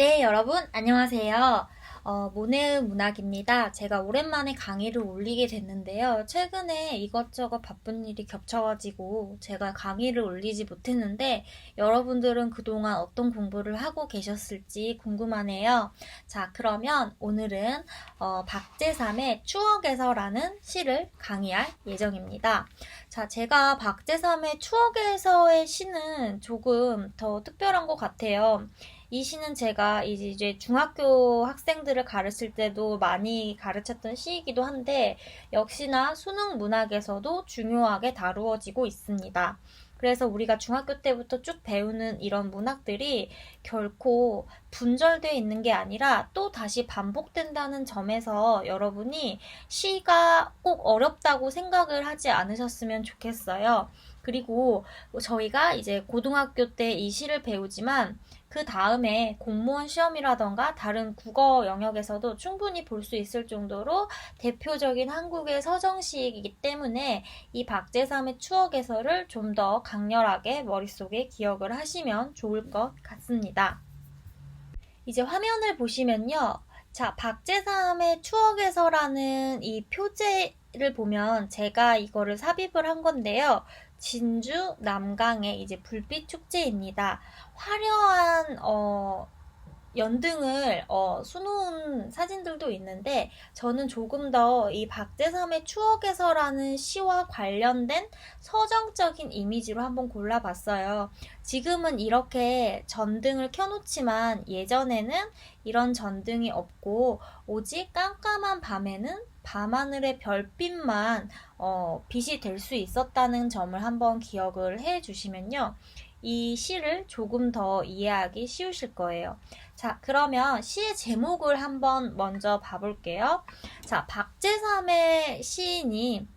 네, 여러분, 안녕하세요. 모네의 문학입니다. 제가 오랜만에 강의를 올리게 됐는데요. 최근에 이것저것 바쁜 일이 겹쳐가지고 제가 강의를 올리지 못했는데 여러분들은 그동안 어떤 공부를 하고 계셨을지 궁금하네요. 자, 그러면 오늘은 박제삼의 추억에서라는 시를 강의할 예정입니다. 자, 제가 박제삼의 추억에서의 시는 조금 더 특별한 것 같아요. 이 시는 제가 이제 중학교 학생들을 가르칠 때도 많이 가르쳤던 시이기도 한데, 역시나 수능 문학에서도 중요하게 다루어지고 있습니다. 그래서 우리가 중학교 때부터 쭉 배우는 이런 문학들이 결코 분절되어 있는 게 아니라 또 다시 반복된다는 점에서 여러분이 시가 꼭 어렵다고 생각을 하지 않으셨으면 좋겠어요. 그리고 저희가 이제 고등학교 때 이 시를 배우지만 그 다음에 공무원 시험이라던가 다른 국어 영역에서도 충분히 볼 수 있을 정도로 대표적인 한국의 서정시이기 때문에 이 박제삼의 추억에서를 좀 더 강렬하게 머릿속에 기억을 하시면 좋을 것 같습니다. 이제 화면을 보시면요. 자, 박제삼의 추억에서라는 이 표제를 보면 제가 이거를 삽입을 한 건데요. 진주 남강의 이제 불빛 축제입니다. 화려한 연등을 수놓은 사진들도 있는데 저는 조금 더 이 박제삼의 추억에서라는 시와 관련된 서정적인 이미지로 한번 골라봤어요. 지금은 이렇게 전등을 켜놓지만 예전에는 이런 전등이 없고 오직 깜깜한 밤에는 밤하늘의 별빛만 빛이 될 수 있었다는 점을 한번 기억을 해 주시면요. 이 시를 조금 더 이해하기 쉬우실 거예요. 자, 그러면 시의 제목을 한번 먼저 봐볼게요. 자, 박제삼의 시인이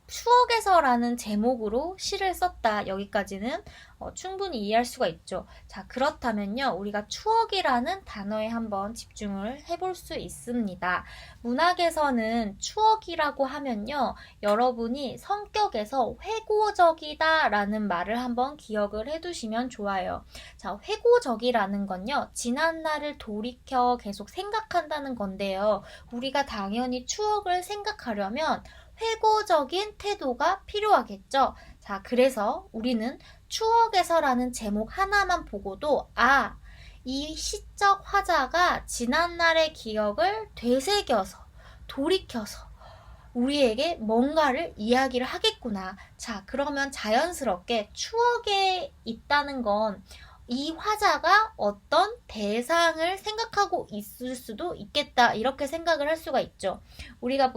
추억에서라는 제목으로 시를 썼다. 여기까지는 충분히 이해할 수가 있죠. 자, 그렇다면요. 우리가 추억이라는 단어에 한번 집중을 해볼 수 있습니다. 문학에서는 추억이라고 하면요. 여러분이 성격에서 회고적이다라는 말을 한번 기억을 해두시면 좋아요. 자, 회고적이라는 건요. 지난 날을 돌이켜 계속 생각한다는 건데요. 우리가 당연히 추억을 생각하려면 회고적인 태도가 필요하겠죠. 자, 그래서 우리는 추억에서라는 제목 하나만 보고도 이 시적 화자가 지난날의 기억을 되새겨서 돌이켜서 우리에게 뭔가를 이야기를 하겠구나. 자, 그러면 자연스럽게 추억에 있다는 건 이 화자가 어떤 대상을 생각하고 있을 수도 있겠다. 이렇게 생각을 할 수가 있죠. 우리가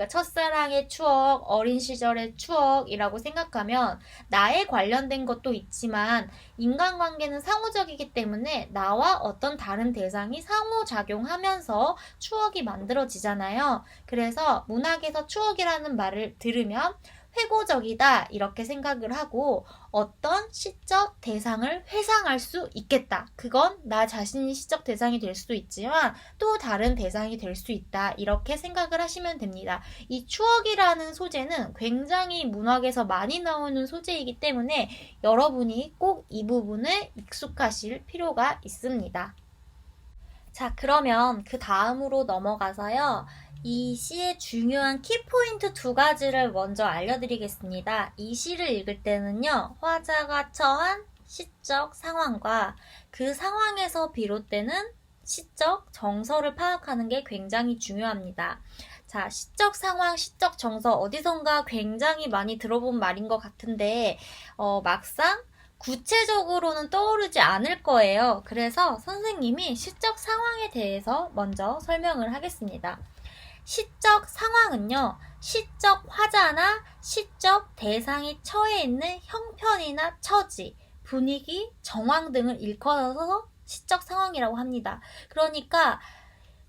첫사랑의 추억, 어린 시절의 추억이라고 생각하면 나에 관련된 것도 있지만 인간관계는 상호적이기 때문에 나와 어떤 다른 대상이 상호작용하면서 추억이 만들어지잖아요. 그래서 문학에서 추억이라는 말을 들으면 회고적이다 이렇게 생각을 하고 어떤 시적 대상을 회상할 수 있겠다. 그건 나 자신이 시적 대상이 될 수도 있지만 또 다른 대상이 될 수 있다. 이렇게 생각을 하시면 됩니다. 이 추억이라는 소재는 굉장히 문학에서 많이 나오는 소재이기 때문에 여러분이 꼭 이 부분을 익숙하실 필요가 있습니다. 자, 그러면 그 다음으로 넘어가서요. 이 시의 중요한 키포인트 두 가지를 먼저 알려드리겠습니다. 이 시를 읽을 때는요, 화자가 처한 시적 상황과 그 상황에서 비롯되는 시적 정서를 파악하는 게 굉장히 중요합니다. 자, 시적 상황, 시적 정서 어디선가 굉장히 많이 들어본 말인 것 같은데, 막상 구체적으로는 떠오르지 않을 거예요. 그래서 선생님이 시적 상황에 대해서 먼저 설명을 하겠습니다. 시적 상황은요, 시적 화자나 시적 대상이 처해 있는 형편이나 처지, 분위기, 정황 등을 일컬어서 시적 상황이라고 합니다. 그러니까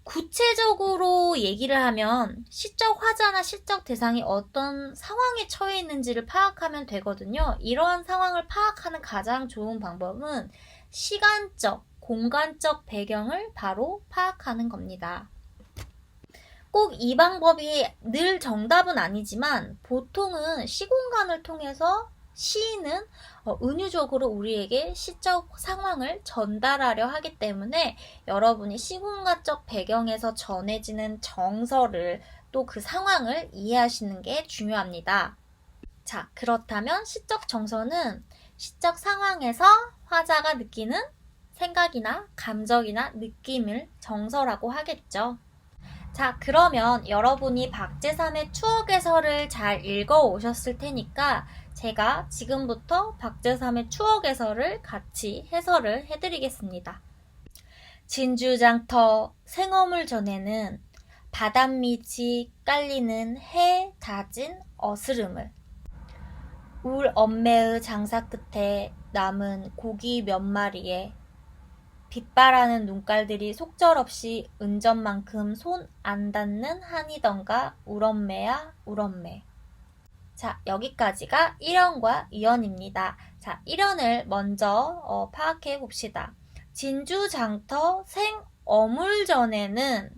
구체적으로 얘기를 하면 시적 화자나 시적 대상이 어떤 상황에 처해 있는지를 파악하면 되거든요. 이러한 상황을 파악하는 가장 좋은 방법은 시간적, 공간적 배경을 바로 파악하는 겁니다. 꼭 이 방법이 늘 정답은 아니지만 보통은 시공간을 통해서 시는 은유적으로 우리에게 시적 상황을 전달하려 하기 때문에 여러분이 시공간적 배경에서 전해지는 정서를 또 그 상황을 이해하시는 게 중요합니다. 자, 그렇다면 시적 정서는 시적 상황에서 화자가 느끼는 생각이나 감정이나 느낌을 정서라고 하겠죠. 자, 그러면 여러분이 박제삼의 추억해설을 잘 읽어 오셨을 테니까 제가 지금부터 박제삼의 추억해설을 같이 해설을 해드리겠습니다. 진주장터 생어물 전에는 바닷밑이 깔리는 해 다진 어스름을 울 엄매의 장사 끝에 남은 고기 몇 마리에 빛바라는 눈깔들이 속절없이 은전만큼 손 안 닿는 한이던가 울엄매야 울엄매. 자, 여기까지가 1연과 2연입니다. 자, 1연을 먼저 파악해 봅시다. 진주장터 생어물전에는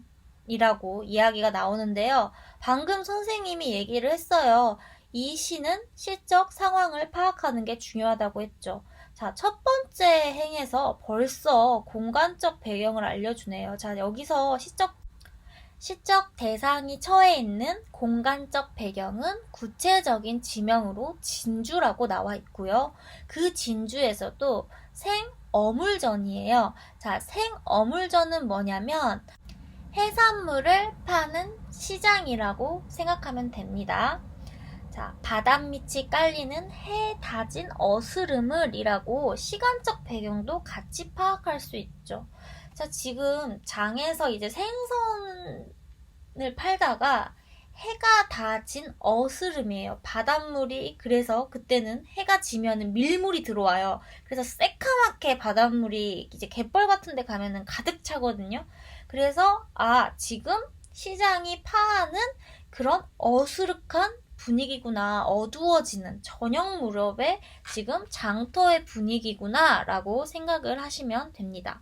이라고 이야기가 나오는데요. 방금 선생님이 얘기를 했어요. 이 시는 시적 상황을 파악하는 게 중요하다고 했죠. 자, 첫 번째 행에서 벌써 공간적 배경을 알려주네요. 자, 여기서 시적 대상이 처해 있는 공간적 배경은 구체적인 지명으로 진주라고 나와 있고요. 그 진주에서도 생어물전이에요. 자, 생어물전은 뭐냐면 해산물을 파는 시장이라고 생각하면 됩니다. 자, 바닷밑이 깔리는 해 다진 어스름을 이라고 시간적 배경도 같이 파악할 수 있죠. 자, 지금 장에서 이제 생선을 팔다가 해가 다진 어스름이에요. 바닷물이, 그래서 그때는 해가 지면은 밀물이 들어와요. 그래서 새카맣게 바닷물이 이제 갯벌 같은 데 가면은 가득 차거든요. 그래서 지금 시장이 파하는 그런 어수룩한 분위기구나, 어두워지는 저녁 무렵의 지금 장터의 분위기구나 라고 생각을 하시면 됩니다.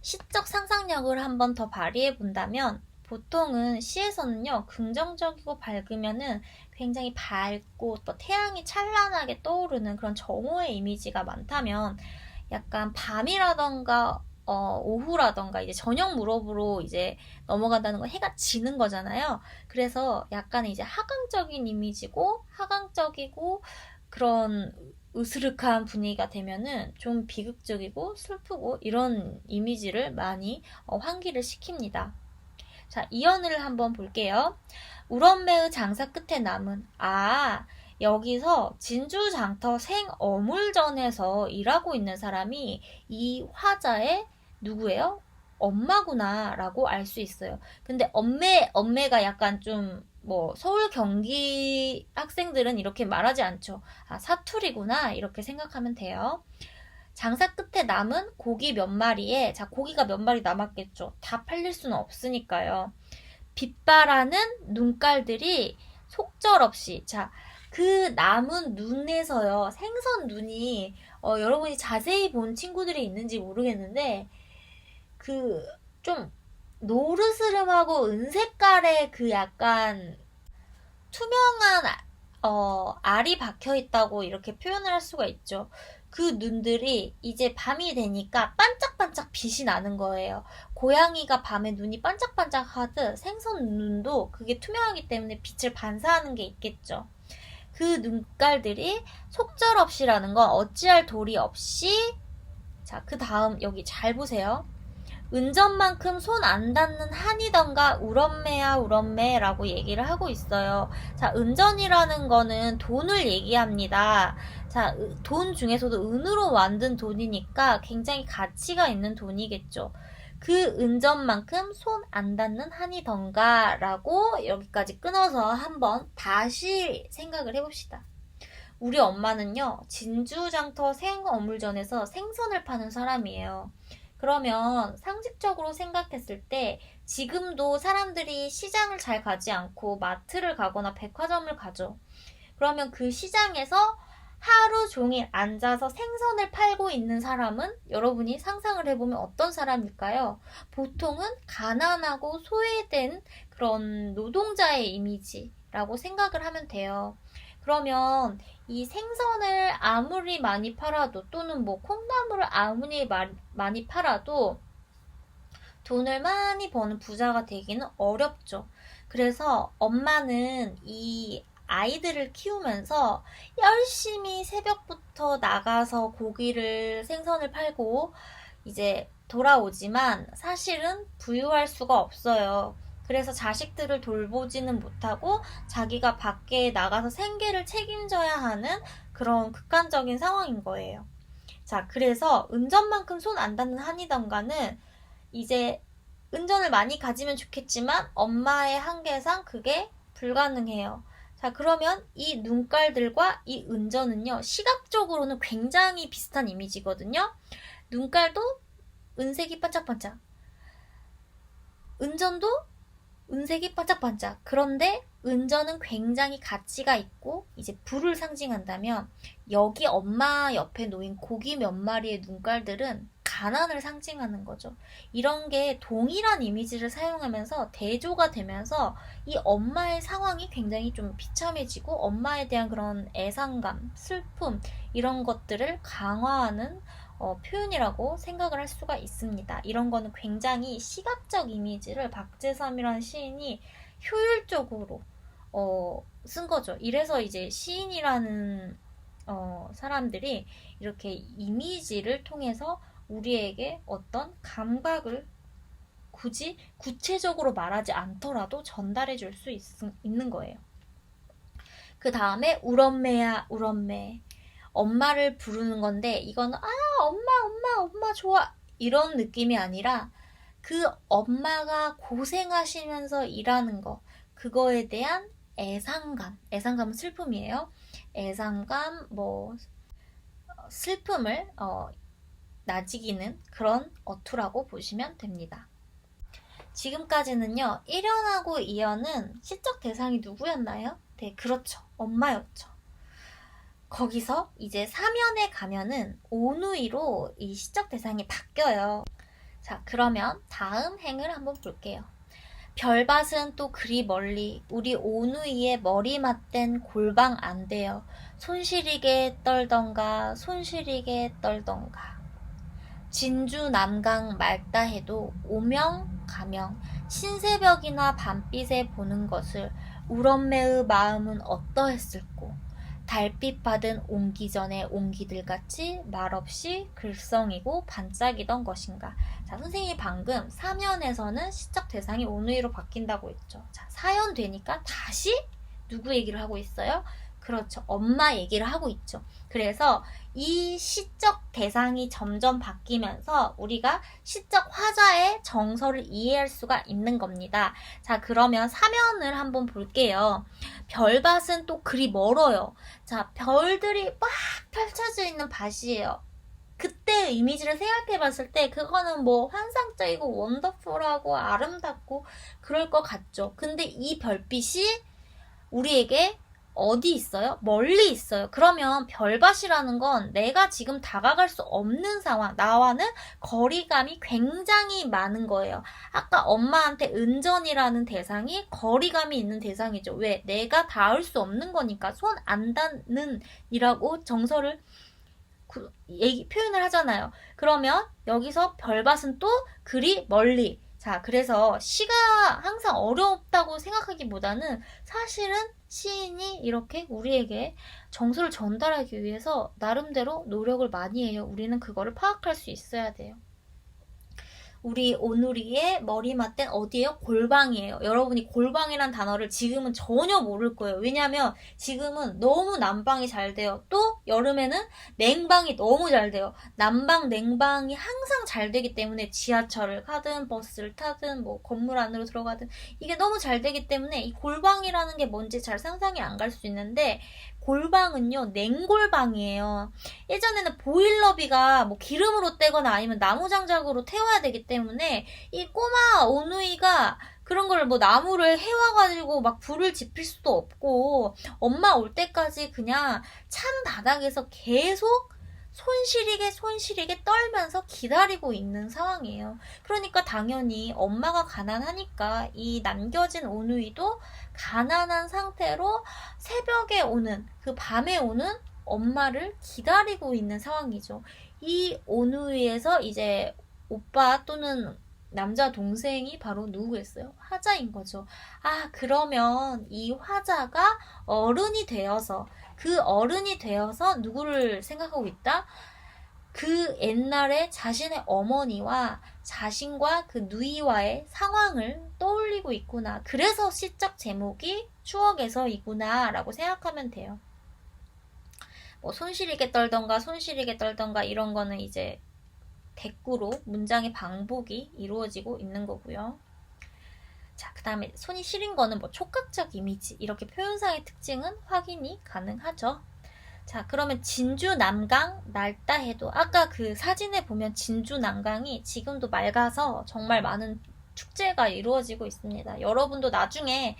시적 상상력을 한번 더 발휘해 본다면 보통은 시에서는요, 긍정적이고 밝으면은 굉장히 밝고 또 태양이 찬란하게 떠오르는 그런 정오의 이미지가 많다면 약간 밤이라던가 오후라던가 이제 저녁 무렵으로 이제 넘어간다는 건 해가 지는 거잖아요. 그래서 약간 이제 하강적인 이미지고 하강적이고 그런 으스륵한 분위기가 되면은 좀 비극적이고 슬프고 이런 이미지를 많이 환기를 시킵니다. 자, 이연을 한번 볼게요. 울엄매의 장사 끝에 남은 여기서 진주장터 생어물전에서 일하고 있는 사람이 이 화자의 누구예요? 엄마구나 라고 알 수 있어요. 근데 엄매가 약간 좀 서울 경기 학생들은 이렇게 말하지 않죠. 사투리구나 이렇게 생각하면 돼요. 장사 끝에 남은 고기 몇 마리에, 자, 고기가 몇 마리 남았겠죠. 다 팔릴 수는 없으니까요. 빛바라는 눈깔들이 속절없이, 자, 그 남은 눈에서요, 생선 눈이, 여러분이 자세히 본 친구들이 있는지 모르겠는데, 좀 노르스름하고 은색깔의 그 약간 투명한 알이 박혀 있다고 이렇게 표현을 할 수가 있죠. 그 눈들이 이제 밤이 되니까 반짝반짝 빛이 나는 거예요. 고양이가 밤에 눈이 반짝반짝하듯 생선 눈도 그게 투명하기 때문에 빛을 반사하는 게 있겠죠. 그 눈깔들이 속절없이라는 건 어찌할 도리 없이, 자, 그 다음 여기 잘 보세요. 은전만큼 손 안 닿는 한이던가 울엄매야 울엄매 라고 얘기를 하고 있어요. 자, 은전이라는 거는 돈을 얘기합니다. 자, 돈 중에서도 은으로 만든 돈이니까 굉장히 가치가 있는 돈이겠죠. 그 은전만큼 손 안 닿는 한이던가 라고 여기까지 끊어서 한번 다시 생각을 해봅시다. 우리 엄마는요, 진주장터 생어물전에서 생선을 파는 사람이에요. 그러면 상식적으로 생각했을 때 지금도 사람들이 시장을 잘 가지 않고 마트를 가거나 백화점을 가죠. 그러면 그 시장에서 하루 종일 앉아서 생선을 팔고 있는 사람은 여러분이 상상을 해보면 어떤 사람일까요? 보통은 가난하고 소외된 그런 노동자의 이미지라고 생각을 하면 돼요. 그러면 이 생선을 아무리 많이 팔아도 또는 뭐 콩나물을 아무리 많이 팔아도 돈을 많이 버는 부자가 되기는 어렵죠. 그래서 엄마는 이 아이들을 키우면서 열심히 새벽부터 나가서 고기를, 생선을 팔고 이제 돌아오지만 사실은 부유할 수가 없어요. 그래서 자식들을 돌보지는 못하고 자기가 밖에 나가서 생계를 책임져야 하는 그런 극단적인 상황인 거예요. 자, 그래서 은전만큼 손 안 닿는 한이던가는 이제 은전을 많이 가지면 좋겠지만 엄마의 한계상 그게 불가능해요. 자, 그러면 이 눈깔들과 이 은전은요, 시각적으로는 굉장히 비슷한 이미지거든요. 눈깔도 은색이 반짝반짝. 은전도 은색이 반짝반짝. 그런데 은전은 굉장히 가치가 있고 이제 부를 상징한다면 여기 엄마 옆에 놓인 고기 몇 마리의 눈깔들은 가난을 상징하는 거죠. 이런 게 동일한 이미지를 사용하면서 대조가 되면서 이 엄마의 상황이 굉장히 좀 비참해지고 엄마에 대한 그런 애상감, 슬픔 이런 것들을 강화하는 표현이라고 생각을 할 수가 있습니다. 이런 거는 굉장히 시각적 이미지를 박재삼이라는 시인이 효율적으로 쓴 거죠. 이래서 이제 시인이라는 사람들이 이렇게 이미지를 통해서 우리에게 어떤 감각을 굳이 구체적으로 말하지 않더라도 전달해 줄 수 있는 거예요. 그 다음에 울엄매야 울엄매. 엄마를 부르는 건데 이거는 엄마 좋아 이런 느낌이 아니라 그 엄마가 고생하시면서 일하는 거 그거에 대한 애상감은 슬픔이에요. 애상감 뭐 슬픔을 나지기는 그런 어투라고 보시면 됩니다. 지금까지는요 1연하고 2연은 시적 대상이 누구였나요? 네, 그렇죠. 엄마였죠. 거기서 이제 3연에 가면은 오누이로 이 시적 대상이 바뀌어요. 자, 그러면 다음 행을 한번 볼게요. 별밭은 또 그리 멀리 우리 오누이의 머리 맞댄 골방 안 돼요. 손시리게 떨던가 손시리게 떨던가. 진주 남강 맑다 해도 오명 가명 신새벽이나 밤빛에 보는 것을 울엄매의 마음은 어떠했을꼬. 달빛 받은 옹기전에 옹기들같이 말없이 글썽이고 반짝이던 것인가. 자, 선생님이 방금 3연에서는 시적 대상이 오누이로 바뀐다고 했죠. 자, 4연 되니까 다시 누구 얘기를 하고 있어요? 그렇죠. 엄마 얘기를 하고 있죠. 그래서 이 시적 대상이 점점 바뀌면서 우리가 시적 화자의 정서를 이해할 수가 있는 겁니다. 자, 그러면 3연을 한번 볼게요. 별밭은 또 그리 멀어요. 자, 별들이 막 펼쳐져 있는 밭이에요. 그때 이미지를 생각해 봤을 때 그거는 뭐 환상적이고 원더풀하고 아름답고 그럴 것 같죠. 근데 이 별빛이 우리에게 어디 있어요? 멀리 있어요. 그러면 별밭이라는 건 내가 지금 다가갈 수 없는 상황, 나와는 거리감이 굉장히 많은 거예요. 아까 엄마한테 은전이라는 대상이 거리감이 있는 대상이죠. 왜? 내가 닿을 수 없는 거니까 손 안 닿는 이라고 정서를 표현을 하잖아요. 그러면 여기서 별밭은 또 그리 멀리. 자, 그래서 시가 항상 어렵다고 생각하기보다는 사실은 시인이 이렇게 우리에게 정서를 전달하기 위해서 나름대로 노력을 많이 해요. 우리는 그거를 파악할 수 있어야 돼요. 우리 오누리의 머리 맞댄 어디예요? 골방이에요. 여러분이 골방이란 단어를 지금은 전혀 모를 거예요. 왜냐면 지금은 너무 난방이 잘 돼요. 또 여름에는 냉방이 너무 잘 돼요. 난방, 냉방이 항상 잘 되기 때문에 지하철을 가든 버스를 타든 뭐 건물 안으로 들어가든 이게 너무 잘 되기 때문에 이 골방이라는 게 뭔지 잘 상상이 안 갈 수 있는데 골방은요 냉골방이에요. 예전에는 보일러비가 뭐 기름으로 떼거나 아니면 나무 장작으로 태워야 되기 때문에 이 꼬마 오누이가 그런 걸 뭐 나무를 해와가지고 막 불을 지필 수도 없고 엄마 올 때까지 그냥 찬 바닥에서 계속 손시리게 떨면서 기다리고 있는 상황이에요. 그러니까 당연히 엄마가 가난하니까 이 남겨진 오누이도 가난한 상태로 새벽에 오는, 그 밤에 오는 엄마를 기다리고 있는 상황이죠. 이 오누이에서 이제 오빠 또는 남자 동생이 바로 누구겠어요? 화자인 거죠. 아, 그러면 이 화자가 어른이 되어서, 그 어른이 되어서 누구를 생각하고 있다? 그 옛날에 자신의 어머니와 자신과 그 누이와의 상황을 떠올리고 있구나. 그래서 시적 제목이 추억에서이구나 라고 생각하면 돼요. 뭐 손시리게 떨던가 이런 거는 이제 대꾸로 문장의 반복이 이루어지고 있는 거고요. 자, 그 다음에 손이 시린 거는 뭐 촉각적 이미지, 이렇게 표현상의 특징은 확인이 가능하죠. 자, 그러면 진주 남강 낡다 해도, 아까 그 사진에 보면 진주 남강이 지금도 맑아서 정말 많은 축제가 이루어지고 있습니다. 여러분도 나중에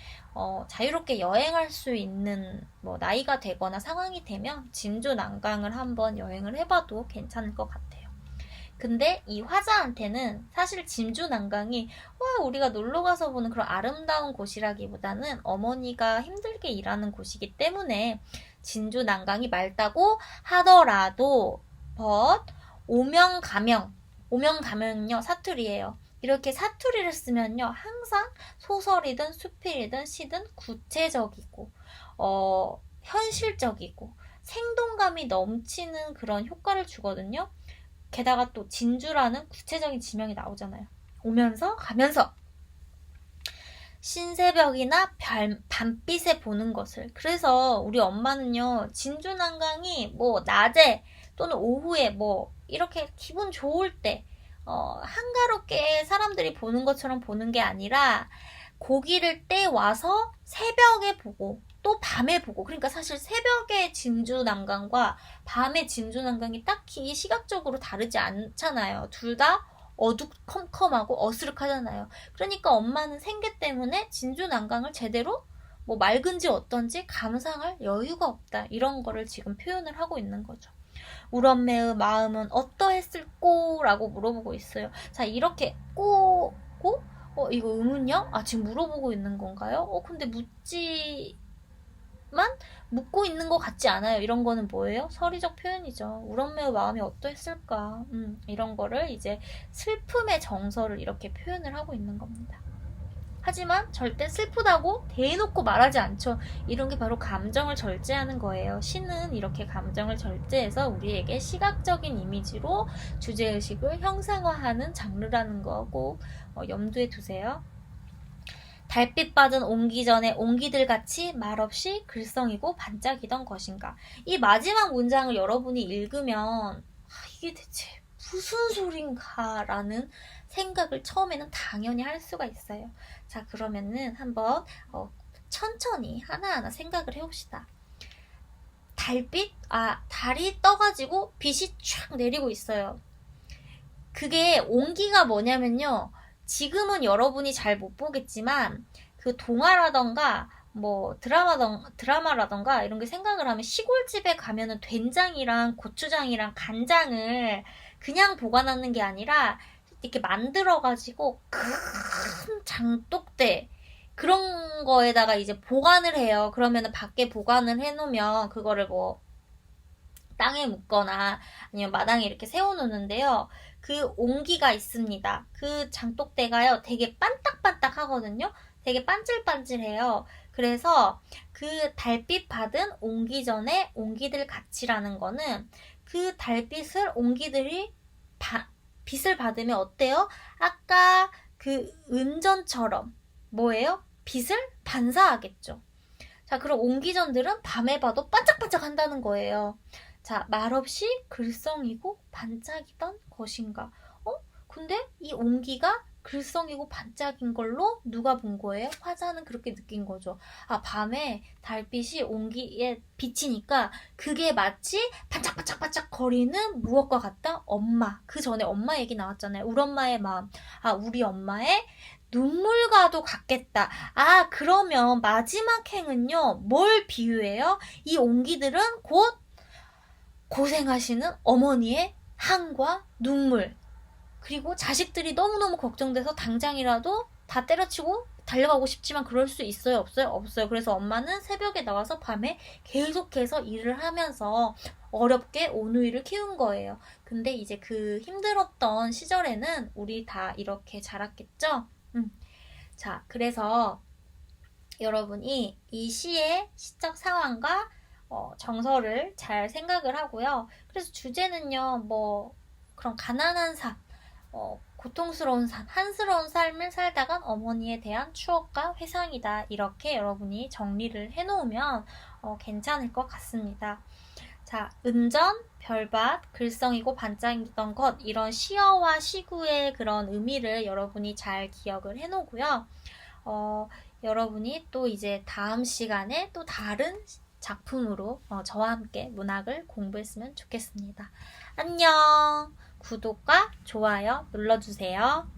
자유롭게 여행할 수 있는 뭐 나이가 되거나 상황이 되면 진주 남강을 한번 여행을 해봐도 괜찮을 것 같아요. 근데 이 화자한테는 사실 진주 남강이 우리가 놀러가서 보는 그런 아름다운 곳이라기보다는 어머니가 힘들게 일하는 곳이기 때문에 진주 남강이 맑다고 하더라도 오명가명은요 사투리예요. 이렇게 사투리를 쓰면요 항상 소설이든 수필이든 시든 구체적이고 현실적이고 생동감이 넘치는 그런 효과를 주거든요. 게다가 또 진주라는 구체적인 지명이 나오잖아요. 오면서 가면서 신새벽이나 밤빛에 보는 것을. 그래서 우리 엄마는요 진주 남강이 뭐 낮에 또는 오후에 뭐 이렇게 기분 좋을 때 한가롭게 사람들이 보는 것처럼 보는 게 아니라 고기를 떼와서 새벽에 보고 또 밤에 보고, 그러니까 사실 새벽에 진주 남강과 밤에 진주 남강이 딱히 시각적으로 다르지 않잖아요. 둘 다 어두컴컴하고 어스룩하잖아요. 그러니까 엄마는 생계 때문에 진주 남강을 제대로 뭐 맑은지 어떤지 감상할 여유가 없다. 이런 거를 지금 표현을 하고 있는 거죠. 우엄매의 마음은 어떠했을꼬? 라고 물어보고 있어요. 자, 이렇게 꼬? 이거 의문형? 지금 물어보고 있는 건가요? 근데 묻고 있는 것 같지 않아요. 이런 거는 뭐예요? 서리적 표현이죠. 우엄매의 마음이 어떠했을까? 이런 거를 이제 슬픔의 정서를 이렇게 표현을 하고 있는 겁니다. 하지만 절대 슬프다고 대놓고 말하지 않죠. 이런 게 바로 감정을 절제하는 거예요. 시는 이렇게 감정을 절제해서 우리에게 시각적인 이미지로 주제의식을 형상화하는 장르라는 거 꼭 염두에 두세요. 달빛 받은 옹기 전에 옹기들같이 말없이 글썽이고 반짝이던 것인가. 이 마지막 문장을 여러분이 읽으면 이게 대체 무슨 소린가 라는 생각을 처음에는 당연히 할 수가 있어요. 자, 그러면은 한번 천천히 하나하나 생각을 해봅시다. 달이 떠가지고 빛이 촥 내리고 있어요. 그게 옹기가 뭐냐면요. 지금은 여러분이 잘 못 보겠지만 그 동화라던가 뭐 드라마라던가 이런 게 생각을 하면 시골집에 가면은 된장이랑 고추장이랑 간장을 그냥 보관하는 게 아니라 이렇게 만들어가지고 큰 장독대 그런 거에다가 이제 보관을 해요. 그러면은 밖에 보관을 해놓으면 그거를 뭐 땅에 묻거나 아니면 마당에 이렇게 세워놓는데요. 그 옹기가 있습니다. 그 장독대가요 되게 반딱반딱 하거든요. 되게 반질반질해요. 그래서 그 달빛 받은 옹기 전에 옹기들 같이라는 거는 그 달빛을 옹기들이 빛을 받으면 어때요? 아까 그 은전처럼 뭐예요? 빛을 반사하겠죠. 자, 그럼 옹기전들은 밤에 봐도 반짝반짝 한다는 거예요. 자, 말없이 글썽이고 반짝이던 것인가. 근데 이 옹기가 글썽이고 반짝인 걸로 누가 본 거예요? 화자는 그렇게 느낀 거죠. 밤에 달빛이 옹기에 비치니까 그게 마치 반짝반짝반짝 거리는 무엇과 같다? 엄마. 그 전에 엄마 얘기 나왔잖아요. 우리 엄마의 마음. 우리 엄마의 눈물과도 같겠다. 그러면 마지막 행은요, 뭘 비유해요? 이 옹기들은 곧 고생하시는 어머니의 한과 눈물, 그리고 자식들이 너무너무 걱정돼서 당장이라도 다 때려치고 달려가고 싶지만 그럴 수 있어요? 없어요? 없어요. 그래서 엄마는 새벽에 나와서 밤에 계속해서 일을 하면서 어렵게 오누이를 키운 거예요. 근데 이제 그 힘들었던 시절에는 우리 다 이렇게 자랐겠죠? 자, 그래서 여러분이 이 시의 시적 상황과 정서를 잘 생각을 하고요. 그래서 주제는요, 뭐 그런 가난한 삶, 고통스러운 삶, 한스러운 삶을 살다간 어머니에 대한 추억과 회상이다. 이렇게 여러분이 정리를 해놓으면 괜찮을 것 같습니다. 자, 은전, 별밭, 글썽이고 반짝이던 것, 이런 시어와 시구의 그런 의미를 여러분이 잘 기억을 해놓고요. 여러분이 또 이제 다음 시간에 또 다른 작품으로 저와 함께 문학을 공부했으면 좋겠습니다. 안녕! 구독과 좋아요 눌러주세요.